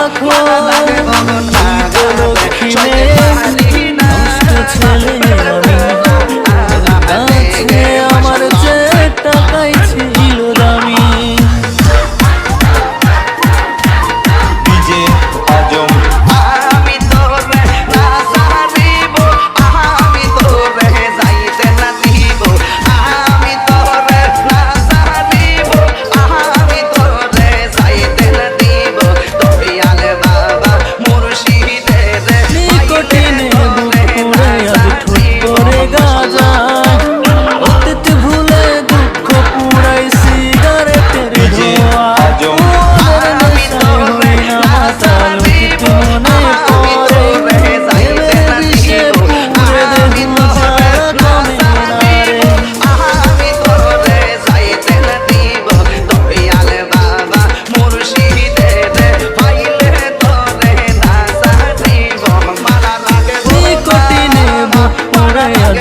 রাখো দক্ষিণে ছেলে আমি আমার যে টাকাই ছিল দামি। ডিজে আজম আমি তোরে না সারিব, আমি তোরে যাইতে না দিব, আমি তোরে না সারিব, আমি তোরে যাইতে না দিব। দয়াল বাবা মুর্শিদের নিকটিনে দুপুরে আজ ঠোঁট করে গাজা অতীত ভুলে দুঃখ পুরাই সিগারেটের ধোঁয়া। ওদের নেশায় হই না মাতাল অতীত মনে পড়ে প্রেমের বিষে পুড়ে দেহ ছায়া কমে না রে। আমি তোরে যাইতে না দিব। দয়াল বাবা মুর্শিদের পাইলে তোরে না সারিব। মালা লাগে নিকটিনে দুপুরে আজ